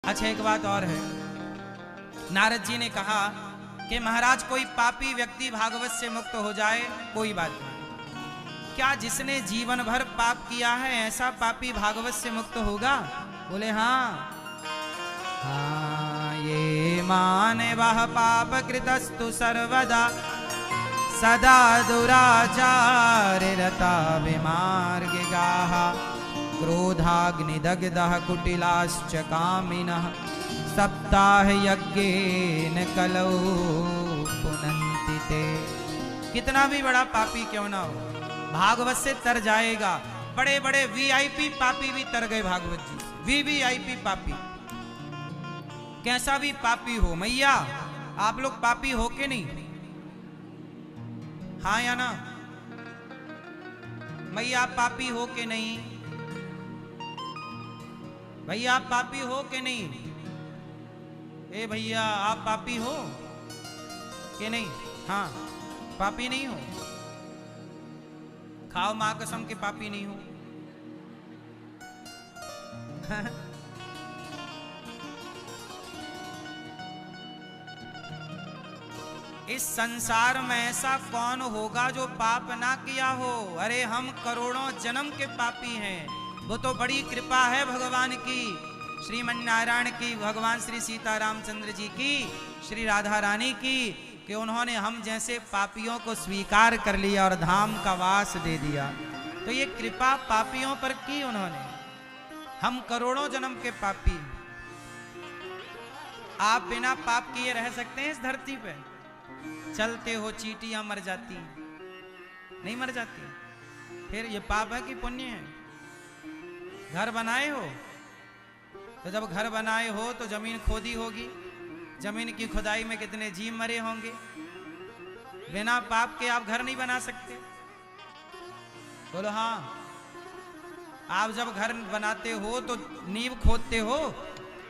अच्छा एक बात और है, नारद जी ने कहा कि महाराज कोई पापी व्यक्ति भागवत से मुक्त हो जाए कोई बात नहीं, क्या जिसने जीवन भर पाप किया है ऐसा पापी भागवत से मुक्त होगा? बोले हाँ। हाँ ये माने वह पाप कृतस्तु सर्वदा सदा दुराचार रता विमार्ग गाहा क्रोधाग्निदग्धः कुटिलाश्च कामिनः सप्ताह यज्ञेन कलौ पुनन्ति ते। कितना भी बड़ा पापी क्यों ना हो भागवत से तर जाएगा। बड़े बड़े वीआईपी पापी भी तर गए भागवत जी, वीआईपी पापी। कैसा भी पापी हो, मैया आप लोग पापी हो के नहीं? हाँ या ना? मैया आप पापी हो के नहीं? भैया आप पापी हो के नहीं? ए भैया आप पापी हो कि नहीं? हाँ पापी नहीं हो? खाओ मां कसम के पापी नहीं हो। इस संसार में ऐसा कौन होगा जो पाप ना किया हो? अरे हम करोड़ों जन्म के पापी हैं। वो तो बड़ी कृपा है भगवान की, श्रीमन नारायण की, भगवान श्री सीता रामचंद्र जी की, श्री राधा रानी की, कि उन्होंने हम जैसे पापियों को स्वीकार कर लिया और धाम का वास दे दिया। तो ये कृपा पापियों पर की उन्होंने। हम करोड़ों जन्म के पापी। आप बिना पाप किए रह सकते हैं इस धरती पे? चलते हो चींटियां मर जाती, नहीं मर जाती? फिर ये पाप है कि पुण्य है? घर बनाए हो तो जब घर बनाए हो तो जमीन खोदी होगी, जमीन की खुदाई में कितने जीव मरे होंगे। बिना पाप के आप घर नहीं बना सकते? बोलो हाँ। आप जब घर बनाते हो तो नींव खोदते हो,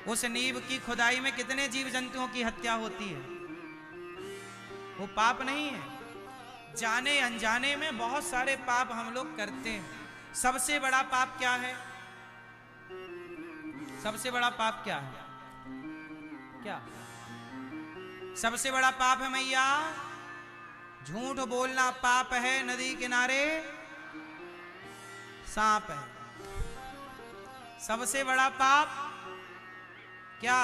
उस नींव की खुदाई में कितने जीव जंतुओं की हत्या होती है। वो पाप नहीं है? जाने अनजाने में बहुत सारे पाप हम लोग करते हैं। सबसे बड़ा पाप क्या है? सबसे बड़ा पाप क्या है? क्या सबसे बड़ा पाप है मैया? झूठ बोलना पाप है, नदी किनारे सांप है। सबसे बड़ा पाप क्या?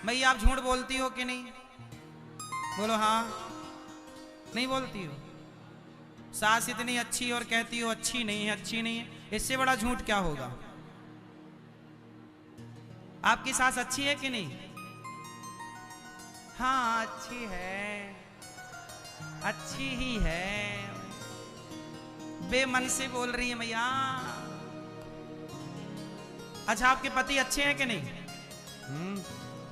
मैया आप झूठ बोलती हो कि नहीं? बोलो हाँ। नहीं बोलती हो? सास इतनी अच्छी और कहती हो अच्छी नहीं है, अच्छी नहीं है। इससे बड़ा झूठ क्या होगा? आपकी सास अच्छी है कि नहीं? हाँ अच्छी है, अच्छी ही है, बेमन से बोल रही है मैया। अच्छा आपके पति अच्छे हैं कि नहीं?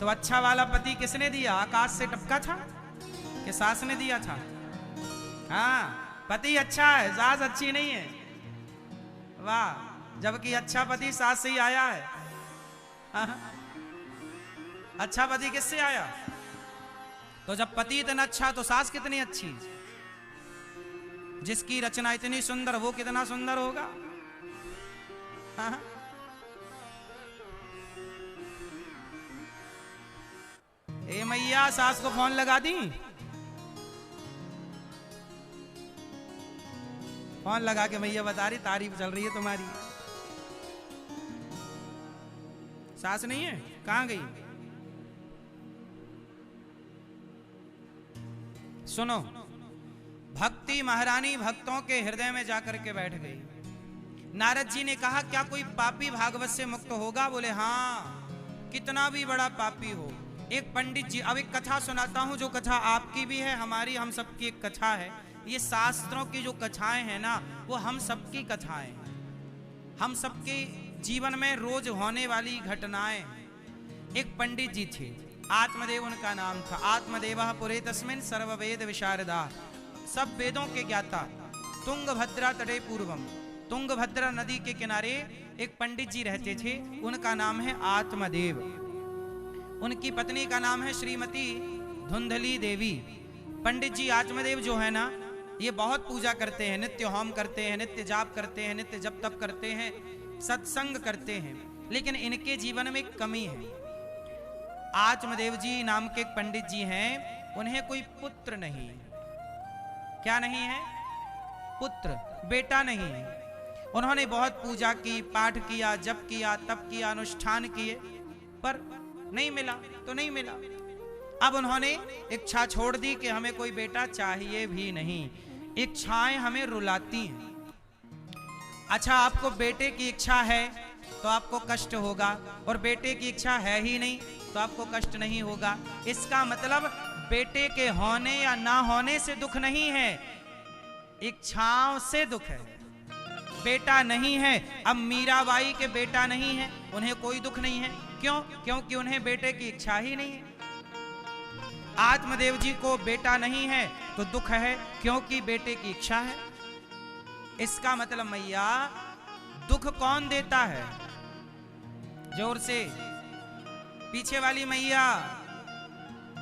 तो अच्छा वाला पति किसने दिया? आकाश से टपका था कि सास ने दिया था? हाँ पति अच्छा है, सास अच्छी नहीं है। वाह, जबकि अच्छा पति सास से ही आया है। अच्छा पति किससे आया? तो जब पति इतना अच्छा तो सास कितनी अच्छी। जिसकी रचना इतनी सुंदर वो कितना सुंदर होगा। ए मैया सास को फोन लगा दी? फोन लगा के मैया बता रही तारीफ चल रही है तुम्हारी। सास नहीं है? कहां गई? सुनो, भक्ति महारानी भक्तों के हृदय में जाकर के बैठ गई। नारद जी ने कहा क्या कोई पापी भागवत से मुक्त होगा? बोले हाँ, कितना भी बड़ा पापी हो। एक पंडित जी, अब एक कथा सुनाता हूं, जो कथा आपकी भी है, हमारी, हम सबकी एक कथा है। ये शास्त्रों की जो कथाएं हैं ना, वो हम सबकी कथाएं, हम सबके जीवन में रोज होने वाली घटनाएं। एक पंडित जी थे, आत्मदेव उनका नाम था। आत्मदेवः पुरे तस्मिन् सर्ववेद विशारदा, सब वेदों के ज्ञाता। तुंगभद्रा तटे पूर्वम, तुंगभद्रा नदी के किनारे एक पंडित जी रहते थे, उनका नाम है आत्मदेव। उनकी पत्नी का नाम है श्रीमती धुंधली देवी। पंडित जी आत्मदेव जो है ना, ये बहुत पूजा करते हैं, नित्य होम करते हैं, नित्य जाप करते हैं, नित्य जप तप करते हैं, सत्संग करते हैं। लेकिन इनके जीवन में कमी है। आत्मदेव जी नाम के एक पंडित जी हैं, उन्हें कोई पुत्र नहीं। क्या नहीं है? पुत्र, बेटा नहीं है। उन्होंने बहुत पूजा की, पाठ किया, जप किया, तप किया, अनुष्ठान किए, पर नहीं मिला तो नहीं मिला। अब उन्होंने इच्छा छोड़ दी कि हमें कोई बेटा चाहिए भी नहीं। इच्छाएं हमें रुलाती हैं। अच्छा, आपको बेटे की इच्छा है तो आपको कष्ट होगा, और बेटे की इच्छा है ही नहीं तो आपको कष्ट नहीं होगा। इसका मतलब बेटे के होने या ना होने से दुख नहीं है, इच्छाओं से दुख है। बेटा नहीं है, अब मीराबाई के बेटा नहीं है, उन्हें कोई दुख नहीं है। क्यों? क्योंकि उन्हें बेटे की इच्छा ही नहीं है। आत्मदेव जी को बेटा नहीं है तो दुख है, क्योंकि बेटे की इच्छा है। इसका मतलब मैया, दुख कौन देता है? जोर से, पीछे वाली मैया,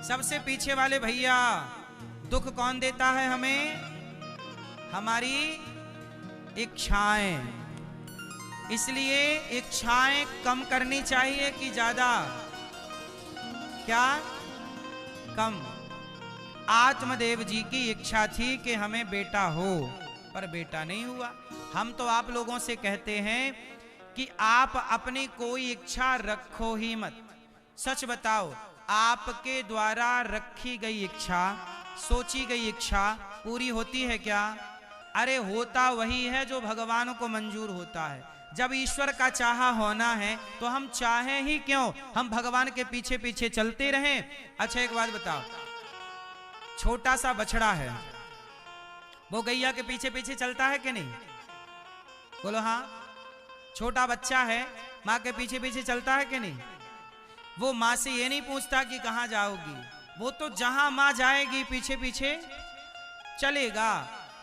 सबसे पीछे वाले भैया, दुख कौन देता है हमें? हमारी इच्छाएं। इसलिए इच्छाएं कम करनी चाहिए कि ज्यादा? क्या? कम। आत्मदेव जी की इच्छा थी कि हमें बेटा हो, पर बेटा नहीं हुआ। हम तो आप लोगों से कहते हैं कि आप अपनी कोई इच्छा रखो ही मत। सच बताओ, आपके द्वारा रखी गई इच्छा, सोची गई इच्छा पूरी होती है क्या? अरे होता वही है जो भगवान को मंजूर होता है। जब ईश्वर का चाहा होना है तो हम चाहें ही क्यों, हम भगवान के पीछे पीछे चलते रहें। अच्छा, एक बात बताओ, छोटा सा बछड़ा है, वो गैया के पीछे पीछे चलता है कि नहीं? बोलो हाँ। छोटा बच्चा है, माँ के पीछे पीछे चलता है कि नहीं? वो माँ से ये नहीं पूछता कि कहाँ जाओगी, वो तो जहां माँ जाएगी पीछे पीछे चलेगा।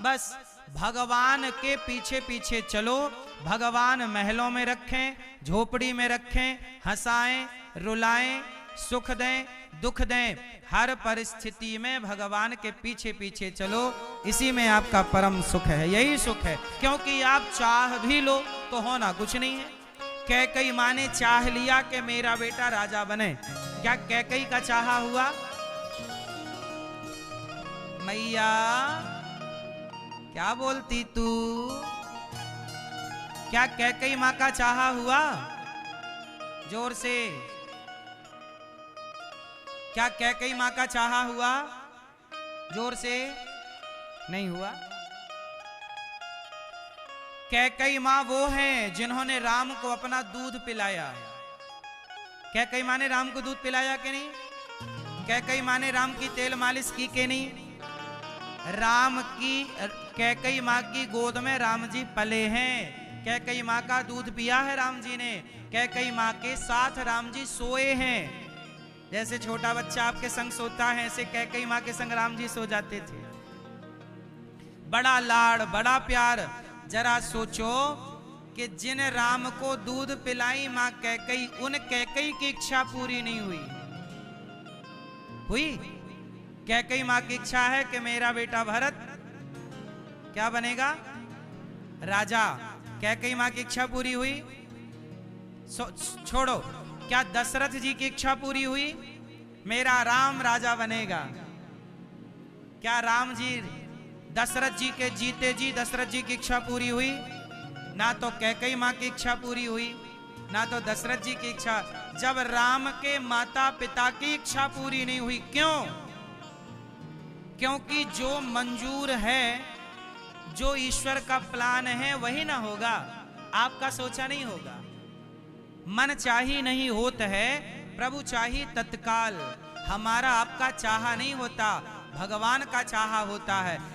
बस भगवान के पीछे पीछे चलो। भगवान महलों में रखें, झोपड़ी में रखें, हंसाएं, रुलाएं, सुख दें, दुख दें, हर परिस्थिति में भगवान के पीछे पीछे चलो। इसी में आपका परम सुख है, यही सुख है। क्योंकि आप चाह भी लो तो होना कुछ नहीं है। कैकई माँ ने चाह लिया कि मेरा बेटा राजा बने, क्या कैकई का चाहा हुआ? मैया क्या बोलती तू? क्या कैकई माँ का चाहा हुआ? जोर से, क्या कैकई माँ का चाहा हुआ? जोर से, नहीं हुआ। कैकई माँ वो हैं जिन्होंने राम को अपना दूध पिलाया। कैकई माँ ने राम को दूध पिलाया कि नहीं? कैकई माँ ने राम की तेल मालिश की कि नहीं? कैकई माँ की गोद में राम जी पले हैं। कैकई माँ का दूध पिया है राम जी ने। कैकई माँ के साथ राम जी सोए हैं। जैसे छोटा बच्चा आपके संग सोता है, ऐसे कैकई माँ के संग राम जी सो जाते थे। बड़ा लाड़, बड़ा प्यार। जरा सोचो कि जिन राम को दूध पिलाई माँ कैकई, उन कैकई की इच्छा पूरी नहीं हुई? कैकई माँ की इच्छा है कि मेरा बेटा भरत क्या बनेगा? राजा। कैकई माँ की इच्छा पूरी हुई? छोड़ो, क्या दशरथ जी की इच्छा पूरी हुई? मेरा राम राजा बनेगा। क्या राम जी, दशरथ जी के जीते जी दशरथ जी की इच्छा पूरी हुई? ना तो कैकई माँ की इच्छा पूरी हुई, ना तो दशरथ जी की इच्छा। जब राम के माता पिता की इच्छा पूरी नहीं हुई, क्यों? क्योंकि जो मंजूर है, जो ईश्वर का प्लान है वही ना होगा, आपका सोचा नहीं होगा। मन चाही नहीं होता है, प्रभु चाही तत्काल। हमारा आपका चाहा नहीं होता, भगवान का चाहा होता है।